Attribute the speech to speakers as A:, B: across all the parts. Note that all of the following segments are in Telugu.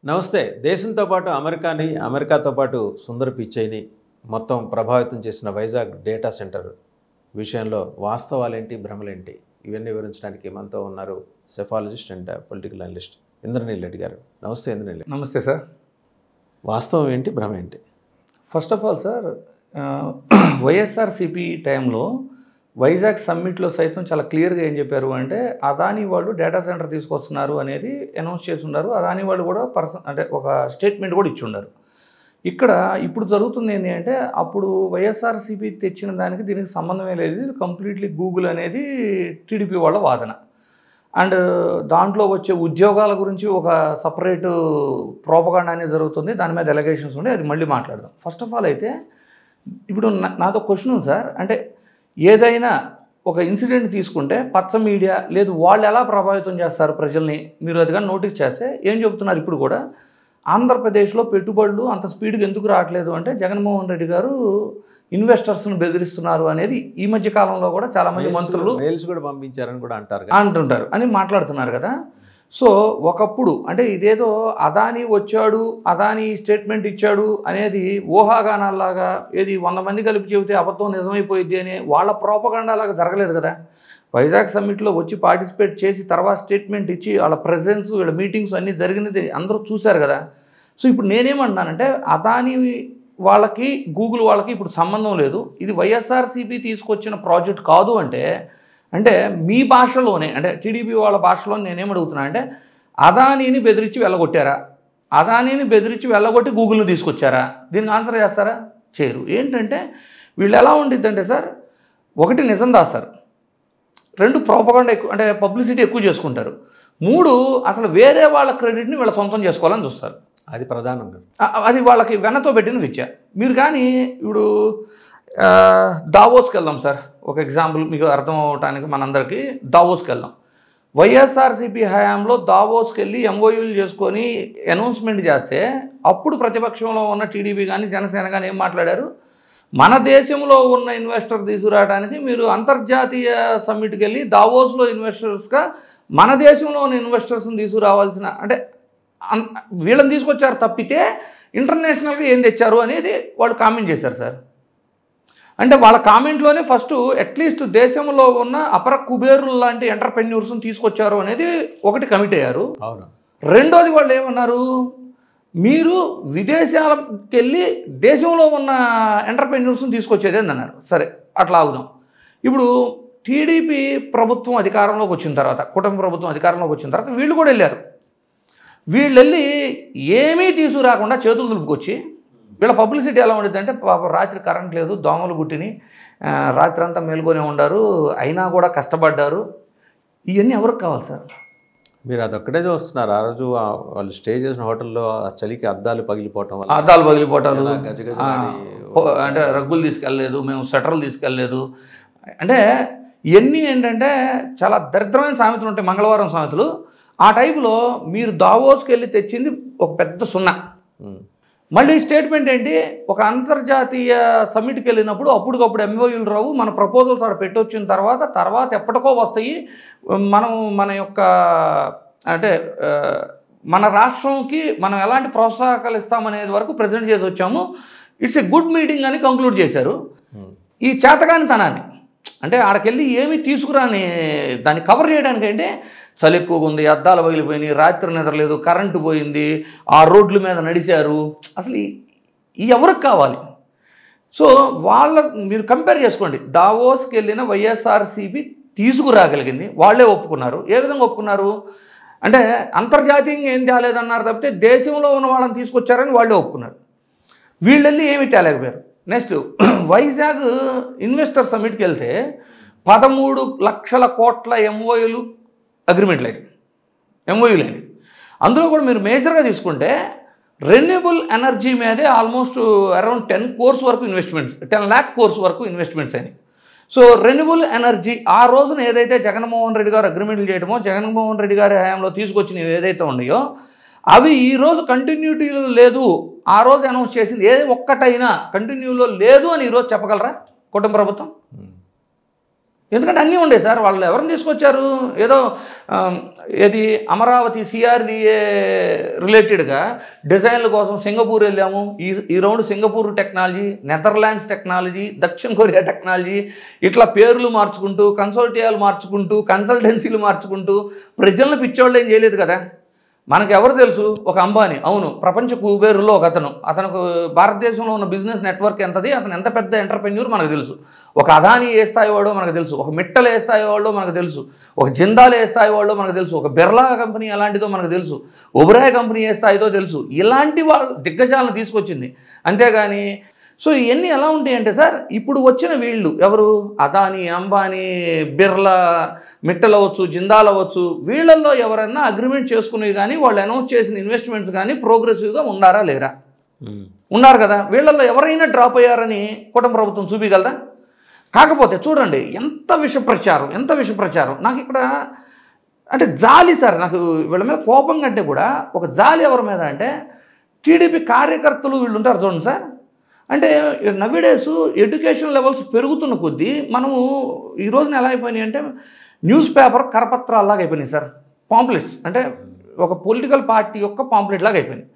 A: నమస్తే. దేశంతో పాటు అమెరికాతో పాటు సుందర్ పిచ్చైని మొత్తం ప్రభావితం చేసిన వైజాగ్ డేటా సెంటర్ విషయంలో వాస్తవాలేంటి, భ్రమలేంటి ఇవన్నీ వివరించడానికి మనతో ఉన్నారు psephologist and political analyst Indraneel Reddy గారు. నమస్తే ఇంద్రనీల్.
B: నమస్తే సార్.
A: వాస్తవం ఏంటి, భ్రమ ఏంటి?
B: First of all sir, YSRCP టైంలో వైజాగ్ సమ్మిట్లో సైతం చాలా క్లియర్గా ఏం చెప్పారు అంటే, అదానీ వాళ్ళు డేటా సెంటర్ తీసుకొస్తున్నారు అనేది అనౌన్స్ చేసి ఉన్నారు. అదానీ వాళ్ళు కూడా ఒక స్టేట్మెంట్ కూడా ఇచ్చి ఉన్నారు. ఇక్కడ ఇప్పుడు జరుగుతుంది ఏంటి అంటే, అప్పుడు వైఎస్ఆర్సీపీ తెచ్చిన దానికి దీనికి సంబంధమే లేదు, ఇది కంప్లీట్లీ గూగుల్ అనేది టీడీపీ వాళ్ళ వాదన. అండ్ దాంట్లో వచ్చే ఉద్యోగాల గురించి ఒక సపరేట్ ప్రోపగాండా అనేది జరుగుతుంది, దాని మీద ఎలిగేషన్స్ ఉండే, అది మళ్ళీ మాట్లాడదాం. ఫస్ట్ ఆఫ్ ఆల్ అయితే ఇప్పుడు నాతో క్వశ్చన్ ఉంది సార్. అంటే ఏదైనా ఒక ఇన్సిడెంట్ తీసుకుంటే పచ్చ మీడియా లేదు వాళ్ళు ఎలా ప్రభావితం చేస్తారు ప్రజల్ని, మీరు అది కానీ నోటీస్ చేస్తే ఏం చెబుతున్నారు ఇప్పుడు కూడా, ఆంధ్రప్రదేశ్లో పెట్టుబడులు అంత స్పీడ్గా ఎందుకు రావట్లేదు అంటే జగన్మోహన్ రెడ్డి గారు ఇన్వెస్టర్స్ను బెదిరిస్తున్నారు అనేది ఈ మధ్య కాలంలో కూడా చాలామంది మంత్రులు
A: మెయిల్స్ కూడా పంపించారని కూడా అంటుంటారు
B: అని మాట్లాడుతున్నారు కదా. సో ఒకప్పుడు అంటే ఇదేదో అదానీ వచ్చాడు, అదానీ స్టేట్మెంట్ ఇచ్చాడు అనేది ఊహాగానాల్లాగా, ఏది 100 మంది కలిపి చెబితే అబద్ధం నిజమైపోయింది అని వాళ్ళ ప్రోపగండాలాగా జరగలేదు కదా. వైజాగ్ సమ్మిట్లో వచ్చి పార్టిసిపేట్ చేసి తర్వాత స్టేట్మెంట్ ఇచ్చి వాళ్ళ ప్రెజెన్స్, వీళ్ళ మీటింగ్స్ అన్నీ జరిగినది అందరూ చూశారు కదా. సో ఇప్పుడు నేనేమంటున్నానంటే, అదానీ వాళ్ళకి గూగుల్ వాళ్ళకి ఇప్పుడు సంబంధం లేదు, ఇది వైఎస్ఆర్సీపీ తీసుకొచ్చిన ప్రాజెక్ట్ కాదు అంటే మీ భాషలోనే, అంటే టీడీపీ వాళ్ళ భాషలో నేనేమడుగుతున్నా అంటే, అదానీని బెదిరించి వెళ్ళగొట్టారా, అదానీని బెదిరించి వెళ్ళగొట్టి గూగుల్ని తీసుకొచ్చారా? దీనికి ఆన్సర్ చేస్తారా? చేయరు. ఏంటంటే వీళ్ళు ఎలా ఉండిద్దంటే సార్, ఒకటి నిజం దాస్తారు, 2 ప్రోపగండా ఎక్కువ, అంటే పబ్లిసిటీ ఎక్కువ చేసుకుంటారు, 3 అసలు వేరే వాళ్ళ క్రెడిట్ని వీళ్ళ సొంతం చేసుకోవాలని చూస్తారు.
A: అది ప్రధానంగా,
B: అది వాళ్ళకి వెన్నతో పెట్టిన విద్య. మీరు కానీ ఇప్పుడు దావోస్కి వెళ్దాం సార్, ఒక ఎగ్జాంపుల్ మీకు అర్థం అవడానికి మనందరికీ. దావోస్కి వెళ్దాం. వైఎస్ఆర్సీపీ హయాంలో దావోస్కి వెళ్ళి ఎంఓయూలు చేసుకొని అనౌన్స్మెంట్ చేస్తే అప్పుడు ప్రతిపక్షంలో ఉన్న టీడీపీ కానీ జనసేన కానీ ఏం మాట్లాడారు, మన దేశంలో ఉన్న ఇన్వెస్టర్ తీసుకురావడానికి మీరు అంతర్జాతీయ సమ్మిట్కి వెళ్ళి దావోస్లో ఇన్వెస్టర్స్గా మన దేశంలో ఉన్న ఇన్వెస్టర్స్ని తీసుకురావాల్సిన, అంటే వీళ్ళని తీసుకొచ్చారు తప్పితే ఇంటర్నేషనల్గా ఏం తెచ్చారు అనేది వాళ్ళు కామెంట్ చేశారు సార్. అంటే వాళ్ళ కామెంట్లోనే ఫస్ట్ అట్లీస్ట్ దేశంలో ఉన్న అపర కుబేరులు లాంటి ఎంటర్ప్రెన్యూర్స్ని తీసుకొచ్చారు అనేది ఒకటి కమిట్ అయ్యారు. రెండోది వాళ్ళు ఏమన్నారు, మీరు విదేశాలకు వెళ్ళి దేశంలో ఉన్న ఎంటర్ప్రెన్యూర్స్ని తీసుకొచ్చేది అని అన్నారు. సరే అట్లా ఆగుదాం. ఇప్పుడు టీడీపీ ప్రభుత్వం అధికారంలోకి వచ్చిన తర్వాత, కుటుంబ ప్రభుత్వం అధికారంలోకి వచ్చిన తర్వాత వీళ్ళు కూడా వెళ్ళారు. వీళ్ళు వెళ్ళి ఏమీ తీసుకురాకుండా చేతులు దులుపుకొచ్చి, వీళ్ళ పబ్లిసిటీ ఎలా ఉండేది అంటే, పాప రాత్రి కరెంట్ లేదు, దోమలు గుట్టిని, రాత్రి అంతా మేల్కొనే ఉండారు, అయినా కూడా కష్టపడ్డారు. ఇవన్నీ ఎవరికి కావాలి సార్?
A: మీరు అదొక్కటే చూస్తున్నారు. ఆ రోజు వాళ్ళు స్టే చేసిన హోటల్లో చలికి అద్దాలు పగిలిపోవటం,
B: అంటే రగ్గులు తీసుకెళ్ళలేదు, మేము స్వెటర్లు తీసుకెళ్ళలేదు. అంటే ఇవన్నీ ఏంటంటే చాలా దరిద్రమైన సామెతలు ఉంటాయి, మంగళవారం సామెతలు. ఆ టైపులో మీరు దావోస్కి వెళ్ళి తెచ్చింది ఒక పెద్ద సున్నా. మళ్ళీ స్టేట్మెంట్ ఏంటి, ఒక అంతర్జాతీయ సమ్మిట్కి వెళ్ళినప్పుడు అప్పటికప్పుడు ఎంఓయూలు రావు, మన ప్రపోజల్స్ అక్కడ పెట్టొచ్చిన తర్వాత ఎప్పటికో వస్తాయి, మన యొక్క అంటే మన రాష్ట్రంకి మనం ఎలాంటి ప్రోత్సాహకాలు ఇస్తామనేది వరకు ప్రజెంట్ చేసి వచ్చాము, ఇట్స్ ఎ గుడ్ మీటింగ్ అని కంక్లూడ్ చేశారు. ఈ చేతకానితనాన్ని, అంటే ఆడకెళ్ళి ఏమీ తీసుకురాని దాన్ని కవర్ చేయడానికి అంటే, చలి ఎక్కువగా ఉంది, అద్దాలు పగిలిపోయినాయి, రాత్రి నిద్రలేదు, కరెంటు పోయింది, ఆ రోడ్ల మీద నడిచారు, అసలు ఈ ఎవరికి కావాలి? సో మీరు కంపేర్ చేసుకోండి. దావోస్కి వెళ్ళిన వైఎస్ఆర్సీపీ తీసుకురాగలిగింది, వాళ్ళే ఒప్పుకున్నారు. ఏ విధంగా ఒప్పుకున్నారు అంటే, అంతర్జాతీయంగా ఏం తేలేదన్నారు తప్పితే దేశంలో ఉన్న వాళ్ళని తీసుకొచ్చారని వాళ్ళే ఒప్పుకున్నారు. వీళ్ళు వెళ్ళి ఏమీ తేలేకపోయారు. నెక్స్ట్ వైజాగ్ ఇన్వెస్టర్ సమ్మిట్కి వెళ్తే 13 లక్షల కోట్ల ఎంఓయూలు అగ్రిమెంట్లు అయినాయి. అందులో కూడా మీరు మేజర్గా తీసుకుంటే రెన్యూబుల్ ఎనర్జీ మీదే ఆల్మోస్ట్ అరౌండ్ 10 crores వరకు ఇన్వెస్ట్మెంట్స్, 10 lakh crores వరకు ఇన్వెస్ట్మెంట్స్ అయినాయి. సో రెన్యూబుల్ ఎనర్జీ ఆ రోజున ఏదైతే జగన్మోహన్ రెడ్డి గారు అగ్రిమెంట్లు చేయడమో, జగన్మోహన్ రెడ్డి గారి హయాంలో తీసుకొచ్చినవి ఏదైతే ఉన్నాయో అవి ఈరోజు కంటిన్యూటీలో లేదు. ఆ రోజు అనౌన్స్ చేసింది ఏది ఒక్కటైనా కంటిన్యూలో లేదు అని ఈరోజు చెప్పగలరా కుటుంబ ప్రభుత్వం? ఎందుకంటే అన్నీ ఉండే సార్. వాళ్ళు ఎవరిని తీసుకొచ్చారు? ఏదో ఏది అమరావతి సిఆర్డిఏ రిలేటెడ్గా డిజైన్ల కోసం సింగపూర్ వెళ్ళాము. ఈ round Singapore technology, Netherlands technology, దక్షిణ కొరియా టెక్నాలజీ, ఇట్లా పేర్లు మార్చుకుంటూ, కన్సోర్టియాలు మార్చుకుంటూ, కన్సల్టెన్సీలు మార్చుకుంటూ ప్రజలను పిచ్చోళ్ళు ఏం చేయలేదు కదా. మనకు ఎవరు తెలుసు? ఒక అంబానీ. అవును, ప్రపంచ కుబేరులో ఒక అతనికి భారతదేశంలో ఉన్న బిజినెస్ నెట్వర్క్ ఎంతది, అతను ఎంత పెద్ద ఎంటర్ప్రెన్యూర్ మనకు తెలుసు. ఒక అదానీ ఏ స్థాయి వాడో మనకు తెలుసు, ఒక మిట్టల్ ఏ స్థాయి వాడో మనకు తెలుసు, ఒక జిందాల్ ఏ స్థాయి వాడో మనకు తెలుసు, ఒక బిర్లా కంపెనీ ఎలాంటిదో మనకు తెలుసు, ఒబరాయ్ కంపెనీ ఏ స్థాయిదో తెలుసు. ఇలాంటి వాళ్ళు దిగ్గజాలను తీసుకొచ్చింది. అంతేగాని సో ఇవన్నీ ఎలా ఉంటాయంటే సార్, ఇప్పుడు వచ్చిన వీళ్ళు ఎవరు? అదానీ, అంబానీ, బిర్లా, మిట్టల్ అవ్వచ్చు, జిందాల్ అవ్వచ్చు, వీళ్ళల్లో ఎవరన్నా అగ్రిమెంట్ చేసుకునేవి కానీ వాళ్ళు అనౌన్స్ చేసిన ఇన్వెస్ట్మెంట్స్ కానీ ప్రోగ్రెసివ్గా ఉన్నారా లేరా? ఉన్నారు కదా. వీళ్ళల్లో ఎవరైనా డ్రాప్ అయ్యారని కూటమి ప్రభుత్వం చూపించగలదా? కాకపోతే చూడండి ఎంత విషప్రచారం. నాకు ఇక్కడ అంటే జాలి సార్. నాకు వీళ్ళ మీద కోపం కంటే కూడా ఒక జాలి ఎవరి మీద అంటే టీడీపీ కార్యకర్తలు వీళ్ళు ఉంటారు చూడండి సార్. అంటే నవ్విడేస్ ఎడ్యుకేషన్ లెవెల్స్ పెరుగుతున్న కొద్దీ మనము ఈ రోజున ఎలా అయిపోయినాయి అంటే న్యూస్ పేపర్ కరపత్రాల్లాగా అయిపోయినాయి సార్. పాంప్లెట్స్ అంటే ఒక పొలిటికల్ పార్టీ యొక్క పాంప్లెట్ లాగా అయిపోయినాయి.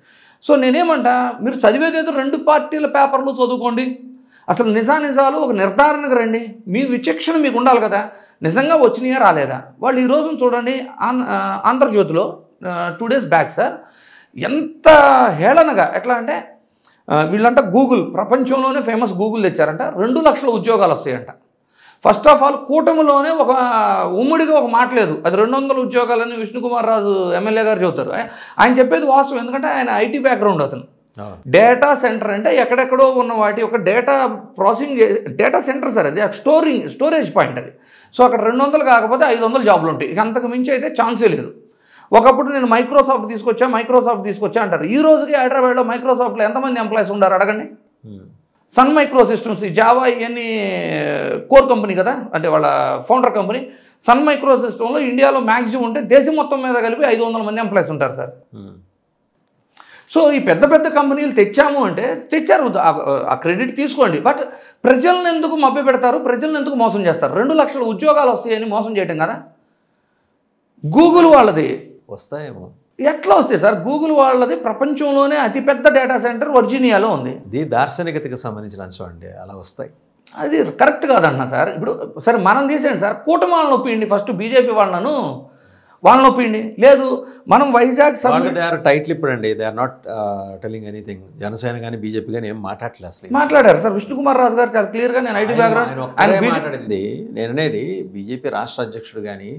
B: సో నేనేమంటా, మీరు చదివేదేదో 2 పార్టీల పేపర్లు చదువుకోండి. అసలు నిజాలు ఒక నిర్ధారణకు రండి. మీ విచక్షణ మీకు ఉండాలి కదా. నిజంగా వచ్చినాయా రాలేదా? వాళ్ళు ఈ రోజున చూడండి, ఆంధ్రజ్యోతిలో 2 days బ్యాక్ సార్ ఎంత హేళనగా, ఎట్లా అంటే వీళ్ళంట గూగుల్, ప్రపంచంలోనే ఫేమస్ గూగుల్ తెచ్చారంట, 2 లక్షల ఉద్యోగాలు వస్తాయంట. ఫస్ట్ ఆఫ్ ఆల్ కూటమిలోనే ఒక ఉమ్మడిగా ఒక మాట లేదు. అది 200 ఉద్యోగాలని విష్ణుకుమార్ రాజు ఎమ్మెల్యే గారు చెబుతారు. ఆయన చెప్పేది వాస్తవం, ఎందుకంటే ఆయన ఐటీ బ్యాక్గ్రౌండ్ అతను. డేటా సెంటర్ అంటే ఎక్కడెక్కడో ఉన్న వాటి ఒక data processing data centre sir. అది స్టోరేజ్ పాయింట్ అది. సో అక్కడ 200 కాకపోతే 500 జాబులు ఉంటాయి. ఇక అంతకు మించి అయితే ఛాన్సే లేదు. ఒకప్పుడు నేను మైక్రోసాఫ్ట్ తీసుకొచ్చా అంటారు. ఈ రోజుకి హైదరాబాద్లో మైక్రోసాఫ్ట్లో ఎంతమంది ఎంప్లాయీస్ ఉన్నారు అడగండి. సన్ మైక్రో సిస్టమ్స్, జావా ఇవన్నీ కోర్ కంపెనీ కదా, అంటే వాళ్ళ ఫౌండర్ కంపెనీ. సన్ మైక్రో సిస్టంలో ఇండియాలో మ్యాక్సిమం ఉంటే దేశం మొత్తం మీద కలిపి 500 మంది ఎంప్లాయీస్ ఉంటారు సార్. సో ఈ పెద్ద పెద్ద కంపెనీలు తెచ్చాము అంటే తెచ్చారు, ఆ క్రెడిట్ తీసుకోండి. బట్ ప్రజలను ఎందుకు మభ్య పెడతారు? ప్రజలను ఎందుకు మోసం చేస్తారు? 2 లక్షల ఉద్యోగాలు వస్తాయని మోసం చేయటం కదా. గూగుల్ వాళ్ళది
A: వస్తాయేమో.
B: ఎట్లా వస్తాయి సార్? గూగుల్ వాళ్ళది ప్రపంచంలోనే అతిపెద్ద డేటా సెంటర్ వర్జీనియాలో ఉంది.
A: ఇది దార్శనికతకి సంబంధించిన అంశం అండి, అలా వస్తాయి.
B: అది కరెక్ట్ కాదన్నా సార్. ఇప్పుడు సరే మనం తీసేయండి సార్, కూటమి వాళ్ళని ఒప్పియండి, ఫస్ట్ బీజేపీ వాళ్ళను ఒప్పియండి. లేదు మనం వైజాగ్
A: టైటిల్ ఇప్పుడు అండి, they are not telling anything. Janasena కానీ బీజేపీ కానీ ఏం మాట్లాడలేదు అసలు.
B: మాట్లాడారు సార్ విష్ణుకుమార్ రాజు గారు చాలా క్లియర్గా. నేను ఐటీ బ్యాక్గ్రౌండ్
A: మాట్లాడింది. నేను అనేది బీజేపీ రాష్ట్ర అధ్యక్షుడు కానీ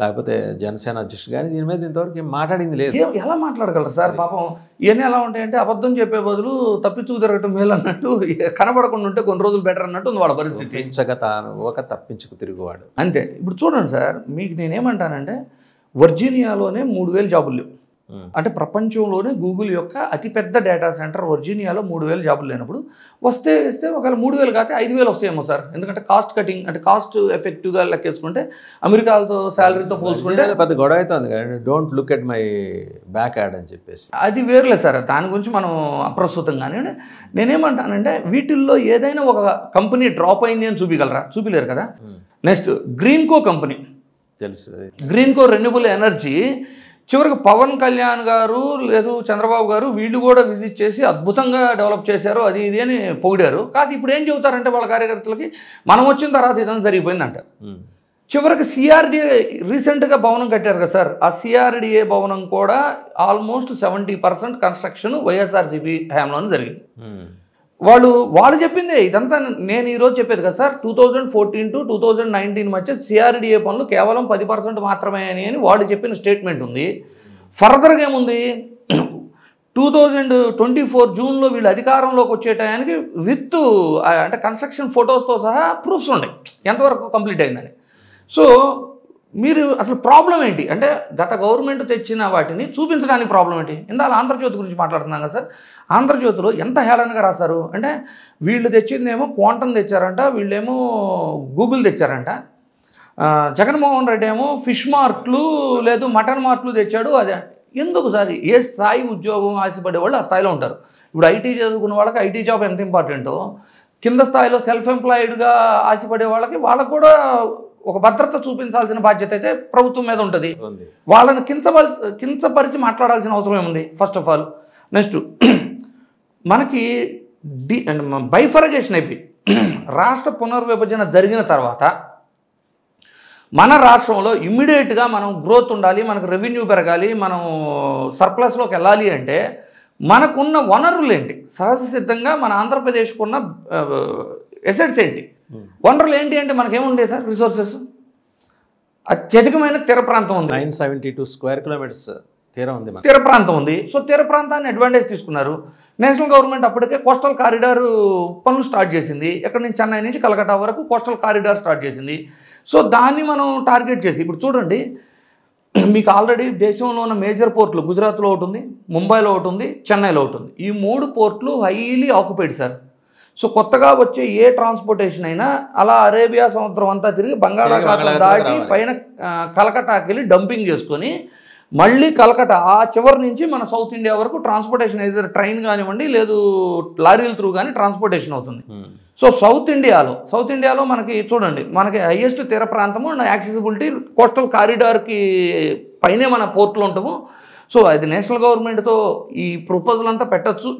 A: లేకపోతే జనసేన అధ్యక్షుడు కానీ దీని మీద ఇంతవరకు ఏం మాట్లాడింది లేదు.
B: ఎలా మాట్లాడగలరు సార్? పాపం ఇవన్నీ ఎలా ఉంటాయంటే అబద్ధం చెప్పే బదులు తప్పించుకు తిరగటం మేలు అన్నట్టు, కనబడకుండా ఉంటే కొన్ని రోజులు బెటర్ అన్నట్టు ఉంది వాళ్ళ పరిస్థితి.
A: ఒక తప్పించుకు తిరుగువాడు
B: అంతే. ఇప్పుడు చూడండి సార్, మీకు నేనేమంటానంటే వర్జీనియాలోనే 3000 జాబులు లేవు. అంటే ప్రపంచంలోనే గూగుల్ యొక్క అతిపెద్ద డేటా సెంటర్ వర్జీనియాలో 3000 జాబులు లేనప్పుడు వస్తే ఒకవేళ 3000 కాకపోతే 5000 వస్తాయేమో సార్. ఎందుకంటే కాస్ట్ కటింగ్ అంటే కాస్ట్ ఎఫెక్టివ్గా లెక్కేసుకుంటే అమెరికాతో శాలరీతో పోల్చుకుంటే
A: పెద్ద గొడవ అవుతుంది కానీ don't look at my back add అని చెప్పేసి
B: అది వేరులేదు సార్. దాని గురించి మనం అప్రస్తుతం కానీ నేనేమంటానంటే వీటిల్లో ఏదైనా ఒక కంపెనీ డ్రాప్ అయింది అని చూపిలేరు కదా. నెక్స్ట్ గ్రీన్కో కంపెనీ
A: తెలుసు.
B: గ్రీన్కో రెన్యూబుల్ ఎనర్జీ చివరికి పవన్ కళ్యాణ్ గారు లేదు చంద్రబాబు గారు వీళ్ళు కూడా విజిట్ చేసి అద్భుతంగా డెవలప్ చేశారు అది ఇది అని పొగిడారు. కాదు ఇప్పుడు ఏం చెబుతారంటే వాళ్ళ కార్యకర్తలకి మనం వచ్చిన తర్వాత ఇదంతా జరిగిపోయిందంట. చివరికి సిఆర్డిఏ రీసెంట్గా భవనం కట్టారు కదా సార్, ఆ సిఆర్డిఏ భవనం కూడా ఆల్మోస్ట్ 70% కన్స్ట్రక్షన్ వైఎస్ఆర్సీపీ హయాంలోనే జరిగింది. వాళ్ళు చెప్పిందే ఇదంతా. నేను ఈరోజు చెప్పేది కదా సార్, 2014 to 2019 మధ్య సిఆర్డిఏ పనులు కేవలం 10% మాత్రమే అని వాళ్ళు చెప్పిన స్టేట్మెంట్ ఉంది. ఫర్దర్గా ఏముంది, 2024 జూన్లో వీళ్ళు అధికారంలోకి వచ్చే టయానికి విత్ అంటే కన్స్ట్రక్షన్ ఫొటోస్తో సహా ప్రూఫ్స్ ఉన్నాయి ఎంతవరకు కంప్లీట్ అయిందని. సో మీరు అసలు ప్రాబ్లం ఏంటి అంటే గత గవర్నమెంట్ తెచ్చిన వాటిని చూపించడానికి ప్రాబ్లం ఏంటి? ఇందాక ఆంధ్రజ్యోతి గురించి మాట్లాడుతున్నాం కదా సార్. ఆంధ్రజ్యోతిలో ఎంత హేళనగా రాశారు అంటే వీళ్ళు తెచ్చిందేమో క్వాంటమ్ తెచ్చారంట, వీళ్ళేమో గూగుల్ తెచ్చారంట, జగన్మోహన్ రెడ్డి ఏమో ఫిష్ మార్క్లు లేదు మటన్ మార్క్లు తెచ్చాడు. అదే ఎందుకు సార్? ఏ స్థాయి ఉద్యోగం ఆశపడే వాళ్ళు ఆ స్థాయిలో ఉంటారు. ఇప్పుడు ఐటీ చదువుకున్న వాళ్ళకి ఐటీ జాబ్ ఎంత ఇంపార్టెంటో, కింద స్థాయిలో సెల్ఫ్ ఎంప్లాయిడ్గా ఆశపడే వాళ్ళకి కూడా ఒక భద్రత చూపించాల్సిన బాధ్యత అయితే ప్రభుత్వం మీద ఉంటుంది.
A: ఉంది.
B: వాళ్ళని కించపరిచి మాట్లాడాల్సిన అవసరం ఏముంది? First of all. నెక్స్ట్ మనకి బైఫర్గేషన్ అయిపోయి రాష్ట్ర పునర్విభజన జరిగిన తర్వాత మన రాష్ట్రంలో ఇమ్మీడియట్గా మనం గ్రోత్ ఉండాలి, మనకు రెవెన్యూ పెరగాలి, మనం సర్ప్లస్లోకి వెళ్ళాలి అంటే మనకున్న వనరులు ఏంటి? సహజ సిద్ధంగా మన ఆంధ్రప్రదేశ్కు ఉన్న ఎసెట్స్ ఏంటి? వనరులు ఏంటి అంటే మనకేముండే సార్? రిసోర్సెస్. అత్యధికమైన తీర ప్రాంతం ఉంది,
A: 972 స్క్వేర్ కిలోమీటర్స్ తీరం ఉంది,
B: తీర ప్రాంతం ఉంది. సో తీర ప్రాంతాన్ని అడ్వాంటేజ్ తీసుకున్నారు. నేషనల్ గవర్నమెంట్ అప్పటికే కోస్టల్ కారిడార్ పనులు స్టార్ట్ చేసింది. ఎక్కడి నుంచి చెన్నై నుంచి కలకత్తా వరకు కోస్టల్ కారిడార్ స్టార్ట్ చేసింది. సో దాన్ని మనం టార్గెట్ చేసి ఇప్పుడు చూడండి, మీకు ఆల్రెడీ దేశంలో ఉన్న మేజర్ పోర్టులు గుజరాత్లో ఒకటి ఉంది, ముంబైలో ఒకటి ఉంది, చెన్నైలో ఒకటి ఉంది. ఈ 3 పోర్టులు హైలీ ఆక్యుపైడ్ సార్. సో కొత్తగా వచ్చే ఏ ట్రాన్స్పోర్టేషన్ అయినా అలా అరేబియా సముద్రం అంతా తిరిగి బంగాళాఖాతం దాటి పైన కలకట్టాకి వెళ్ళి డంపింగ్ చేసుకొని మళ్ళీ కలకట్ట ఆ చివరి నుంచి మన సౌత్ ఇండియా వరకు ట్రాన్స్పోర్టేషన్ ఏదైతే ట్రైన్ కానివ్వండి లేదు లారీల త్రూ కానీ ట్రాన్స్పోర్టేషన్ అవుతుంది. సో సౌత్ ఇండియాలో మనకి చూడండి, మనకి హైయెస్ట్ తీర ప్రాంతము యాక్సెసిబిలిటీ కోస్టల్ కారిడార్కి పైనే మన పోర్టులు ఉంటాము. సో అది నేషనల్ గవర్నమెంట్తో ఈ ప్రపోజల్ అంతా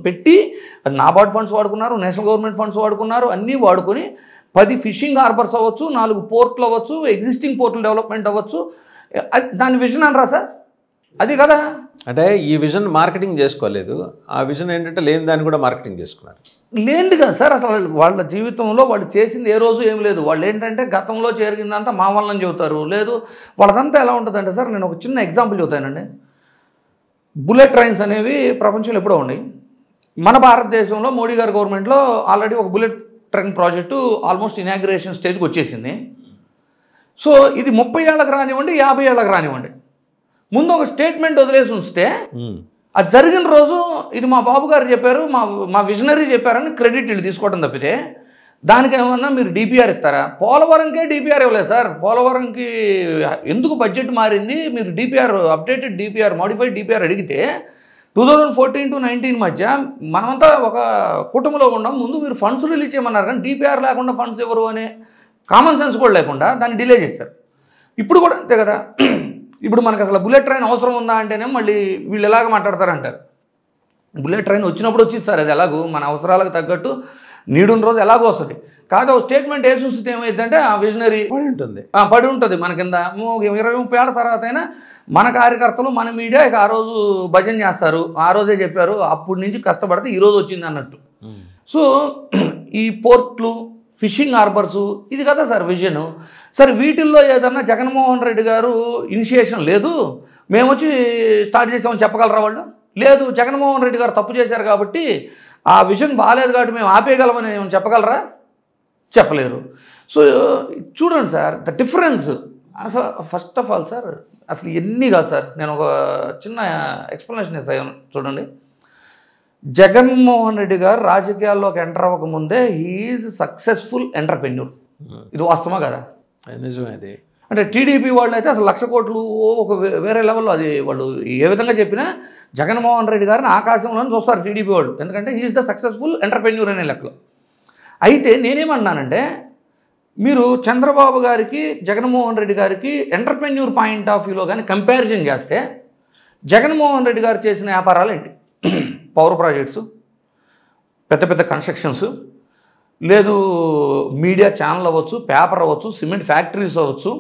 B: పెట్టి నాబార్డ్ ఫండ్స్ వాడుకున్నారు, నేషనల్ గవర్నమెంట్ ఫండ్స్ వాడుకున్నారు, అన్నీ వాడుకొని 10 ఫిషింగ్ హార్బర్స్ అవ్వచ్చు, 4 పోర్ట్లు అవ్వచ్చు, ఎగ్జిస్టింగ్ పోర్టులు డెవలప్మెంట్ అవ్వచ్చు. దాని విజన్ అనరా సార్? అది కదా.
A: అంటే ఈ విజన్ మార్కెటింగ్ చేసుకోలేదు, ఆ విజన్ ఏంటంటే లేని దాన్ని కూడా మార్కెటింగ్ చేసుకున్నారు.
B: లేనిది కదా సార్. అసలు వాళ్ళ జీవితంలో వాళ్ళు చేసింది ఏ రోజు ఏం లేదు. వాళ్ళు ఏంటంటే గతంలో జరిగిందంతా మా వల్లని చెబుతారు. లేదు వాళ్ళదంతా ఎలా ఉంటుందంటే సార్, నేను ఒక చిన్న ఎగ్జాంపుల్ చెబుతానండి. బుల్లెట్ ట్రైన్స్ అనేవి ప్రపంచంలో ఎప్పుడో ఉన్నాయి. మన భారతదేశంలో మోడీ గారి గవర్నమెంట్లో ఆల్రెడీ ఒక bullet train project almost inauguration స్టేజ్కి వచ్చేసింది. సో ఇది 30 ఏళ్ళకి రానివ్వండి, 50 ఏళ్ళకి రానివ్వండి, ముందు ఒక స్టేట్మెంట్ వదిలేసి ఉంచితే అది జరిగిన రోజు ఇది మా బాబు గారు చెప్పారు, మా విజనరీ చెప్పారని క్రెడిట్ వీళ్ళు తీసుకోవడం తప్పితే దానికి ఏమన్నా మీరు డిపిఆర్ ఇస్తారా? పోలవరంకే డిపిఆర్ ఇవ్వలేదు సార్. పోలవరంకి ఎందుకు బడ్జెట్ మారింది? మీరు DPR updated DPR modified DPR అడిగితే 2014 to 19 మధ్య మనమంతా ఒక కుటుంబంలో ఉన్నాం. ముందు మీరు ఫండ్స్ రిలీజ్ చేయమన్నారు, కానీ డిపిఆర్ లేకుండా ఫండ్స్ ఎవరు అనే కామన్ సెన్స్ కూడా లేకుండా దాన్ని డిలే చేశారు. ఇప్పుడు కూడా అంతే కదా. ఇప్పుడు మనకు అసలు బుల్లెట్ ట్రైన్ అవసరం ఉందా అంటేనే మళ్ళీ వీళ్ళు ఎలాగ మాట్లాడతారంటారు. బుల్లెట్ ట్రైన్ వచ్చినప్పుడు వచ్చింది సార్, అది ఎలాగో మన అవసరాలకు తగ్గట్టు నీడున్న రోజు ఎలాగో వస్తుంది. కాదు స్టేట్మెంట్ ఏ చూస్తే ఏమైందంటే ఆ విజనరీ పడి ఉంటుంది మన కింద. 20-30 ఏళ్ళ తర్వాత అయినా మన కార్యకర్తలు మన మీడియా ఇక ఆ రోజు భజన చేస్తారు, ఆ రోజే చెప్పారు, అప్పటి నుంచి కష్టపడితే ఈరోజు వచ్చింది అన్నట్టు. సో ఈ పోర్ట్లు, ఫిషింగ్ హార్బర్సు, ఇది కదా సార్ విజన్. సరే వీటిల్లో ఏదన్నా జగన్మోహన్ రెడ్డి గారు ఇనిషియేషన్ లేదు, మేము వచ్చి స్టార్ట్ చేసామని చెప్పగలరా వాళ్ళు? లేదు, జగన్మోహన్ రెడ్డి గారు తప్పు చేశారు కాబట్టి ఆ విజన్ బాగాలేదు కాబట్టి మేము ఆపేయగలమని ఏమైనా చెప్పగలరా? చెప్పలేరు. సో చూడండి సార్ ద డిఫరెన్స్. అసలు ఫస్ట్ ఆఫ్ ఆల్ సార్ అసలు ఎన్ని కాదు సార్, నేను ఒక చిన్న ఎక్స్ప్లెనేషన్ ఇస్తాను చూడండి. జగన్మోహన్ రెడ్డి గారు రాజకీయాల్లోకి ఎంటర్ అవ్వకముందే హీఈజ్ సక్సెస్ఫుల్ ఎంటర్ప్రెన్యూర్. ఇది వాస్తవమా కదా?
A: నిజమే. అది
B: అంటే టీడీపీ వాళ్ళు అయితే అసలు 1,00,000 కోట్లు ఒక వేరే లెవెల్లో, అది వాళ్ళు ఏ విధంగా చెప్పినా జగన్మోహన్ రెడ్డి గారిని ఆకాశంలోనే చూస్తారు టీడీపీ వాళ్ళు, ఎందుకంటే హీఈస్ ద సక్సెస్ఫుల్ ఎంటర్ప్రెన్యూర్ అనే లెక్కలో. అయితే నేనేమన్నానంటే మీరు చంద్రబాబు గారికి జగన్మోహన్ రెడ్డి గారికి ఎంటర్ప్రెన్యూర్ పాయింట్ ఆఫ్ వ్యూలో కానీ కంపారిజన్ చేస్తే జగన్మోహన్ రెడ్డి గారు చేసిన వ్యాపారాలు ఏంటి? పవర్ ప్రాజెక్ట్స్, పెద్ద పెద్ద కన్స్ట్రక్షన్స్, లేదు మీడియా ఛానల్ అవ్వచ్చు, పేపర్ అవ్వచ్చు, సిమెంట్ ఫ్యాక్టరీస్ అవ్వచ్చు.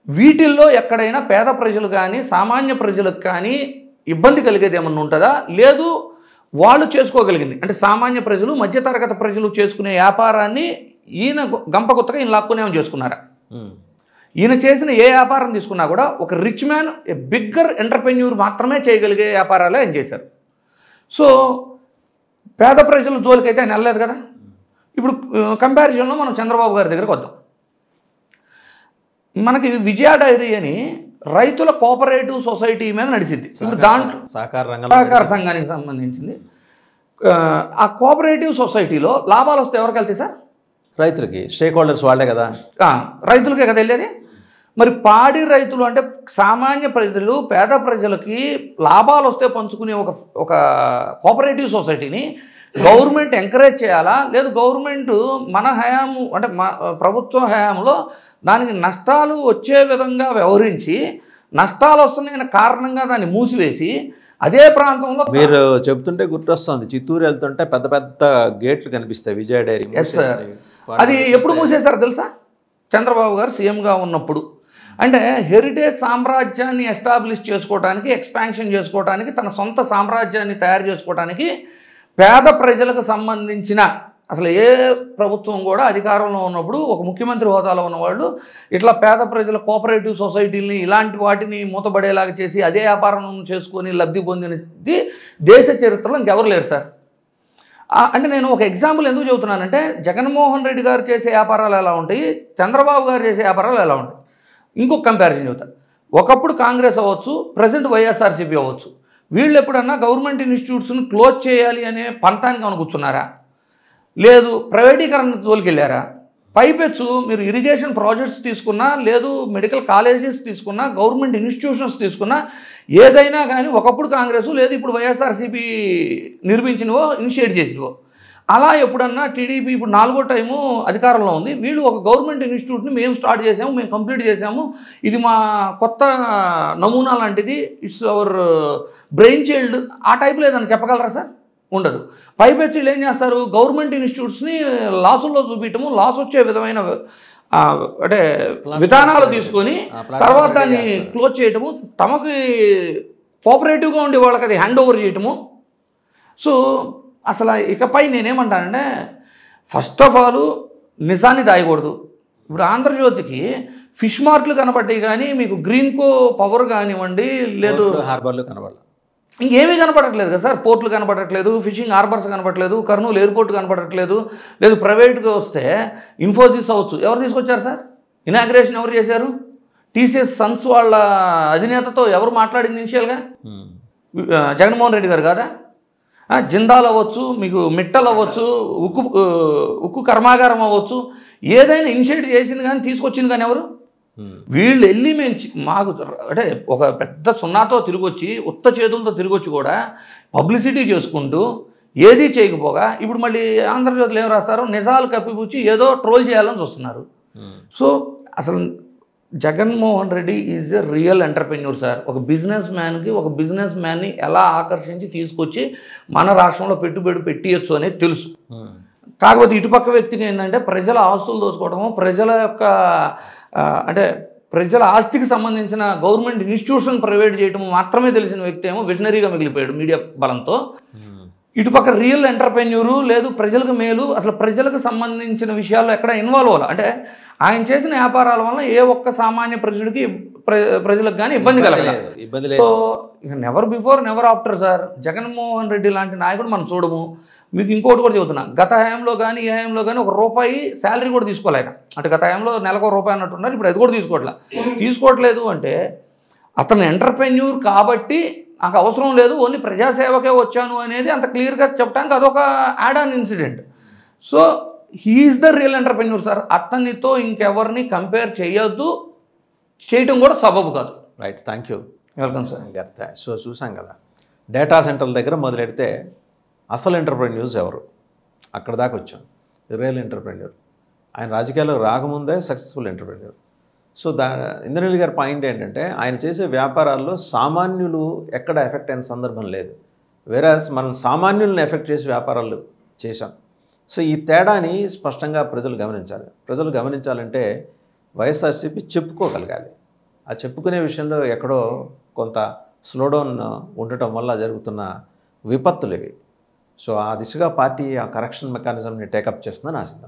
B: వీటిల్లో ఎక్కడైనా పేద ప్రజలు కానీ సామాన్య ప్రజలకు కానీ ఇబ్బంది కలిగేది ఏమన్నా ఉంటుందా? లేదు, వాళ్ళు చేసుకోగలిగింది అంటే సామాన్య ప్రజలు మధ్యతరగతి ప్రజలు చేసుకునే వ్యాపారాన్ని ఈయన గంపకొత్తగా ఈయన లాక్కునేమని చేసుకున్నారా? ఈయన చేసిన ఏ వ్యాపారం తీసుకున్నా కూడా ఒక rich man, a bigger entrepreneur మాత్రమే చేయగలిగే వ్యాపారాలే ఆయన చేశారు. సో పేద ప్రజల జోలికైతే ఆయన వెళ్ళలేదు కదా. ఇప్పుడు కంపారిజన్లో మనం చంద్రబాబు గారి దగ్గరికి వద్దాం. మనకి విజయ డైరీ అని రైతుల కోఆపరేటివ్ సొసైటీ మీద నడిచింది. ఇప్పుడు దాంట్లో సహకార సంఘానికి సంబంధించింది. ఆ కోఆపరేటివ్ సొసైటీలో లాభాలు వస్తే ఎవరికి వెళ్తాయి సార్?
A: రైతులకి. స్టేక్ హోల్డర్స్ వాళ్ళే కదా,
B: రైతులకే కదా వెళ్ళేది. మరి పాడి రైతులు అంటే సామాన్య ప్రజలు, పేద ప్రజలకి లాభాలు వస్తే పంచుకునే ఒక కోఆపరేటివ్ సొసైటీని గవర్నమెంట్ ఎంకరేజ్ చేయాలా, లేదు గవర్నమెంట్ మన హయాము అంటే ప్రభుత్వ హయాంలో దానికి నష్టాలు వచ్చే విధంగా వ్యవహరించి నష్టాలు వస్తున్నాయన్న కారణంగా దాన్ని మూసివేసి అదే ప్రాంతంలో
A: మీరు చెబుతుంటే గుర్తొస్తుంది, చిత్తూరు వెళ్తుంటే పెద్ద పెద్ద గేట్లు కనిపిస్తాయి విజయ డైరీ.
B: అది ఎప్పుడు మూసేశారు తెలుసా? చంద్రబాబు గారు సీఎంగా ఉన్నప్పుడు. అంటే హెరిటేజ్ సామ్రాజ్యాన్ని ఎస్టాబ్లిష్ చేసుకోవడానికి, ఎక్స్పాన్షన్ చేసుకోవడానికి, తన సొంత సామ్రాజ్యాన్ని తయారు చేసుకోవడానికి పేద ప్రజలకు సంబంధించిన అసలు ఏ ప్రభుత్వం కూడా అధికారంలో ఉన్నప్పుడు ఒక ముఖ్యమంత్రి హోదాలో ఉన్నవాళ్ళు ఇట్లా పేద ప్రజల కోఆపరేటివ్ సొసైటీని ఇలాంటి వాటిని మూతబడేలాగా చేసి అదే వ్యాపారం చేసుకొని లబ్ధి పొందినది దేశ చరిత్రలో ఇంకెవరు లేరు సార్. అంటే నేను ఒక ఎగ్జాంపుల్ ఎందుకు చెబుతున్నానంటే, జగన్మోహన్ రెడ్డి గారు చేసే వ్యాపారాలు ఎలా ఉంటాయి, చంద్రబాబు గారు చేసే వ్యాపారాలు ఎలా ఉంటాయి. ఇంకొక కంపారిజన్ చెబుతా. ఒకప్పుడు కాంగ్రెస్ అవ్వచ్చు, ప్రజెంట్ వైఎస్ఆర్సీపీ అవ్వచ్చు, వీళ్ళు ఎప్పుడన్నా గవర్నమెంట్ ఇన్స్టిట్యూట్స్ని క్లోజ్ చేయాలి అనే పంతానికి ఏమైనా కూర్చున్నారా? లేదు ప్రైవేటీకరణ తోలికెళ్ళారా? పైపెచ్చు మీరు ఇరిగేషన్ ప్రాజెక్ట్స్ తీసుకున్నా, లేదు మెడికల్ కాలేజెస్ తీసుకున్నా, గవర్నమెంట్ ఇన్స్టిట్యూషన్స్ తీసుకున్నా, ఏదైనా కానీ ఒకప్పుడు కాంగ్రెస్ లేదు ఇప్పుడు వైఎస్ఆర్సీపీ నిర్మించినవో ఇనిషియేట్ చేసినవో. అలా ఎప్పుడన్నా టీడీపీ ఇప్పుడు 4వ టైము అధికారంలో ఉంది, వీళ్ళు ఒక గవర్నమెంట్ ఇన్స్టిట్యూట్ని మేము స్టార్ట్ చేసాము, మేము కంప్లీట్ చేసాము, ఇది మా కొత్త నమూనా లాంటిది, ఇట్స్ అవర్ బ్రెయిన్ చైల్డ్, ఆ టైప్లో ఏదైనా చెప్పగలరా సార్? ఉండదు. పైపెచ్చి వీళ్ళు ఏం చేస్తారు, గవర్నమెంట్ ఇన్స్టిట్యూట్స్ని లాసుల్లో చూపించము, లాస్ వచ్చే విధమైన అంటే విధానాలు తీసుకొని తర్వాత దాన్ని క్లోజ్ చేయటము, తమకి కోఆపరేటివ్గా ఉండే వాళ్ళకి అది హ్యాండ్ ఓవర్ చేయటము. సో అసలు ఇకపై నేనేమంటానంటే, ఫస్ట్ ఆఫ్ ఆల్ నిజాన్ని దాయకూడదు. ఇప్పుడు ఆంధ్రజ్యోతికి ఫిష్ మార్ట్లు కనపడ్డాయి కానీ మీకు గ్రీన్కో పవర్ కానివ్వండి, లేదు
A: హార్బర్లు కనపడాలి,
B: ఇంకేమీ కనపడట్లేదు కదా సార్. పోర్ట్లు కనపడట్లేదు, ఫిషింగ్ హార్బర్స్ కనపడట్లేదు, కర్నూలు ఎయిర్పోర్ట్ కనపడట్లేదు, లేదు ప్రైవేట్గా వస్తే ఇన్ఫోసిస్ అవ్వచ్చు. ఎవరు తీసుకొచ్చారు సార్? ఇనాగ్రేషన్ ఎవరు చేశారు? టీసీఎస్ సన్స్ వాళ్ళ అధినేతతో ఎవరు మాట్లాడింది ఇనిషియల్గా? జగన్మోహన్ రెడ్డి గారు కాదా? జిందాల్ అవ్వచ్చు, మీకు మిట్టల్ అవ్వచ్చు, ఉక్కు కర్మాగారం అవ్వచ్చు, ఏదైనా ఇనిషియేట్ చేసింది కానీ తీసుకొచ్చింది కానీ ఎవరు? వీళ్ళు వెళ్ళి మాకు అంటే ఒక పెద్ద సున్నాతో తిరిగొచ్చి, ఉత్త చేతులతో తిరిగొచ్చి కూడా పబ్లిసిటీ చేసుకుంటూ ఏదీ చేయకపోగా ఇప్పుడు మళ్ళీ ఆంధ్రజ్యోతిలో ఏం రాస్తారు, నిజాలు కప్పిపుచ్చి ఏదో ట్రోల్ చేయాలని చూస్తున్నారు. సో అసలు Jaganmohan Reddy is a real entrepreneur sir. ఒక బిజినెస్ మ్యాన్ని ఎలా ఆకర్షించి తీసుకొచ్చి మన రాష్ట్రంలో పెట్టుబడి పెట్టియచ్చు అనేది తెలుసు. కాకపోతే ఇటుపక్క వ్యక్తికి ఏంటంటే ప్రజల ఆస్తులు దోచుకోవడము, ప్రజల యొక్క అంటే ప్రజల ఆస్తికి సంబంధించిన గవర్నమెంట్ ఇన్స్టిట్యూషన్ ప్రైవేట్ చేయడం మాత్రమే తెలిసిన వ్యక్తి ఏమో విజనరీగా మిగిలిపోయాడు మీడియా బలంతో. ఇటుపక్క రియల్ ఎంటర్ప్రెన్యూరు, లేదు ప్రజలకు మేలు, అసలు ప్రజలకు సంబంధించిన విషయాల్లో ఎక్కడ ఇన్వాల్వ్ అవ్వాలి. అంటే ఆయన చేసిన వ్యాపారాల వల్ల ఏ ఒక్క సామాన్య ప్రజలకు కానీ ఇబ్బంది కలగలేదు. సో ఇక never before never after sir. Jaganmohan Reddy లాంటి నాయకుడు మనం చూడము. మీకు ఇంకోటి కూడా చెబుతున్నా, గత హయాంలో కానీ ఈ హయాంలో కానీ ₹1 శాలరీ కూడా తీసుకోవాలి ఆయన. అంటే గత హయాంలో నెలకు ₹1 అన్నట్టున్నారు, ఇప్పుడు అది కూడా తీసుకోవట్లేదు. అంటే అతను ఎంటర్ప్రెన్యూర్ కాబట్టి నాకు అవసరం లేదు, ఓన్లీ ప్రజాసేవకే వచ్చాను అనేది అంత క్లియర్గా చెప్పడానికి అదొక add on incident. So he's the real entrepreneur sir. అతనితో ఇంకెవరిని కంపేర్ చేయొద్దు, చేయటం కూడా సబబు కాదు.
A: Right, thank you,
B: welcome sir.
A: So చూసాం కదా, డేటా సెంటర్ల దగ్గర మొదలెడితే అసలు ఎంటర్ప్రెన్యూర్స్ ఎవరు, అక్కడ దాకా వచ్చాం. రియల్ ఎంటర్ప్రెన్యూర్ ఆయన రాజకీయాలకు రాకముందే సక్సెస్ఫుల్ ఎంటర్ప్రెన్యూర్. సో ఇంద్రనీల్ గారి పాయింట్ ఏంటంటే, ఆయన చేసే వ్యాపారాల్లో సామాన్యులు ఎక్కడ ఎఫెక్ట్ అయిన సందర్భం లేదు, వేరాస్ మనం సామాన్యులను ఎఫెక్ట్ చేసే వ్యాపారాలు చేశాం. సో ఈ తేడాని స్పష్టంగా ప్రజలు గమనించాలంటే వైఎస్ఆర్సీపీ చెప్పుకోగలగాలి. ఆ చెప్పుకునే విషయంలో ఎక్కడో కొంత స్లోడౌన్ ఉండటం వల్ల జరుగుతున్న విపత్తులు ఇవి. సో ఆ దిశగా పార్టీ ఆ కరెక్షన్ మెకానిజంని టేకప్ చేస్తుందని ఆశిద్దాం.